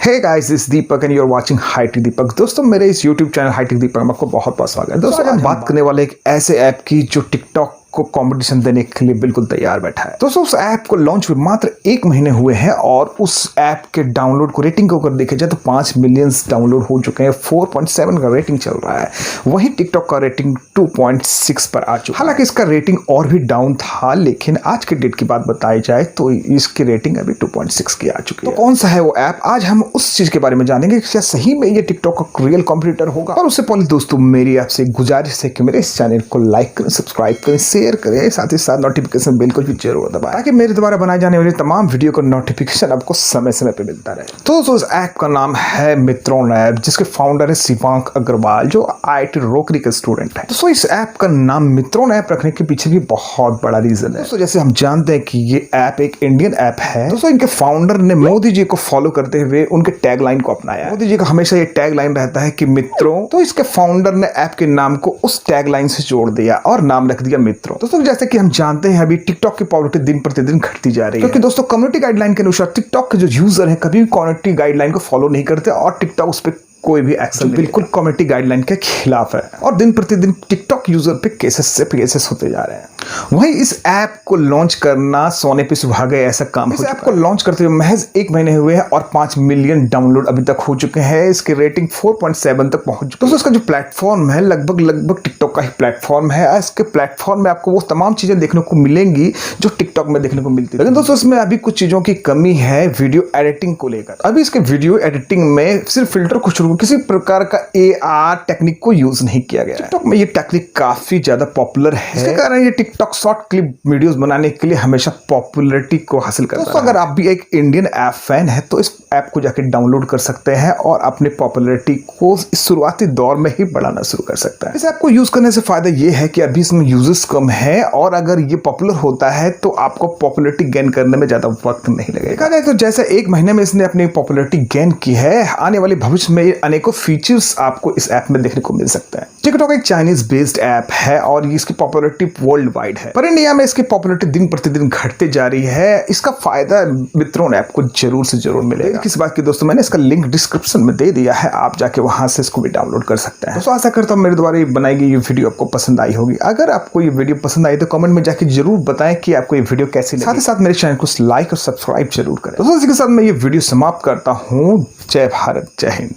Hey guys, this Deepak and you are watching hitech Deepak. दोस्तों, मेरे इस यूट्यूब चैनल हाईटेक दीपक में आपको बहुत बहुत स्वागत है। दोस्तों, आज हम बात करने वाले एक ऐसे ऐप की जो टिकटॉक को कंपटीशन देने के लिए बिल्कुल तैयार बैठा है। दोस्तों, उस ऐप को लॉन्च हुए मात्र 1 महीने हुए हैं और उस ऐप के डाउनलोड को रेटिंग को अगर देखा जाए तो 5 मिलियन डाउनलोड हो चुके हैं। 4.7 का रेटिंग चल रहा है। वहीं टिकटॉक का रेटिंग 2.6 पर आ चुका है। हालांकि इसका रेटिंग और भी डाउन था, लेकिन आज के डेट की बात बताई जाए तो इसकी रेटिंग अभी 2.6 की आ चुकी है। तो कौन सा है वो ऐप, आज हम उस चीज के बारे में जानेंगे कि क्या सही में ये टिकटॉक का रियल कॉम्पिटिटर होगा। और उससे पहले दोस्तों, मेरी आपसे गुजारिश है कि मेरे इस चैनल को लाइक करें, सब्सक्राइब करें, शेयर करें, साथ ही साथ नोटिफिकेशन बेल को भी जरूर दबाएं ताकि मेरे द्वारा बनाए जाने वाले तमाम वीडियो का नोटिफिकेशन आपको समय समय पे मिलता रहे। तो इस ऐप का नाम है मित्रोन ऐप, जिसके फाउंडर है शिवांक अग्रवाल, जो IIT रोकरी के स्टूडेंट है। तो इस ऐप का नाम मित्रोन ऐप रखने के पीछे भी बहुत बड़ा रीजन है। तो जैसे हम जानते हैं कि ये ऐप एक इंडियन ऐप है। दोस्तों, इनके फाउंडर ने मोदी जी को फॉलो करते हुए उनके टैगलाइन को अपनाया। मोदी जी का हमेशा ये टैगलाइन रहता है कि मित्रों। तो इसके फाउंडर ने ऐप के नाम को उस टैगलाइन से जोड़ दिया और नाम रख दिया मित्रों। दोस्तों, जैसे कि हम जानते हैं अभी टिकटॉक की पॉपुलैरिटी दिन प्रतिदिन घटती जा रही है, क्योंकि दोस्तों कम्युनिटी गाइडलाइन के अनुसार टिकटॉक के जो यूजर हैं कभी भी कम्युनिटी गाइडलाइन को फॉलो नहीं करते और टिकटॉक उस पर कोई भी एक्शन बिल्कुल कम्युनिटी गाइडलाइन के खिलाफ है और दिन प्रतिदिन टिकटॉक यूजर पे केसेस से केसेस होते जा रहे हैं। वहीं इस ऐप को लॉन्च करना सोने पे सुहागा ऐसा काम। इस ऐप को लॉन्च करते हुए महज 1 महीने हुए हैं और 5 मिलियन डाउनलोड अभी तक हो चुके हैं। इसकी रेटिंग 4.7 तक पहुंच चुकी है। दोस्तों, इसका जो प्लेटफॉर्म है लगभग टिकटॉक का ही प्लेटफॉर्म है। इसके प्लेटफॉर्म में आपको वो तमाम चीजें देखने को मिलेंगी जो टिकटॉक में देखने को मिलती है। लेकिन दोस्तों, इसमें अभी कुछ चीजों की कमी है वीडियो एडिटिंग को लेकर। अभी इसके वीडियो एडिटिंग में सिर्फ फिल्टर कुछ किसी प्रकार का AR टेक्निक को यूज नहीं किया गया है। टिकटॉक में ये टेक्निक काफी ज्यादा पॉपुलर है, इसके कारण ये टिकटॉक शॉर्ट क्लिप वीडियोस बनाने के लिए हमेशा पॉपुलैरिटी को हासिल करता है। दोस्तों, अगर आप भी एक इंडियन ऐप फैन है तो इस ऐप को जाके डाउनलोड कर सकते हैं और अपने पॉपुलैरिटी को इस शुरुआती दौर में ही बढ़ाना शुरू कर सकता है। इस ऐप को यूज करने से फायदा ये है कि अभी इसमें यूजर्स कम है और अगर ये पॉपुलर होता है तो आपको पॉपुलैरिटी गेन करने में ज्यादा वक्त नहीं लगेगा। तो जैसे 1 महीने में इसने अपनी पॉपुलैरिटी गेन की है, आने वाले भविष्य में अनेकों फीचर्स आपको इस ऐप में देखने को मिल सकता है। टिकटॉक एक चाइनीज बेस्ड ऐप है और इसकी पॉपुलैरिटी वर्ल्ड वाइड है, पर इंडिया में इसकी पॉपुलैरिटी दिन प्रतिदिन घटते जा रही है। इसका फायदा मित्रोन ऐप को जरूर से जरूर मिलेगा। किस बात की दोस्तों, मैंने इसका लिंक डिस्क्रिप्शन में दे दिया है, आप जाके वहां से इसको भी डाउनलोड कर सकते हैं। दोस्तों, आशा करता हूं मेरे द्वारा बनाई गई ये वीडियो आपको पसंद आई होगी। अगर आपको ये वीडियो पसंद आई तो कमेंट में जाके जरूर बताएं कि आपको ये वीडियो कैसी लगी। साथ ही साथ मेरे चैनल को लाइक और सब्सक्राइब जरूर करें। दोस्तों, इसी के साथ मैं ये वीडियो समाप्त करता हूँ। जय भारत, जय हिंद।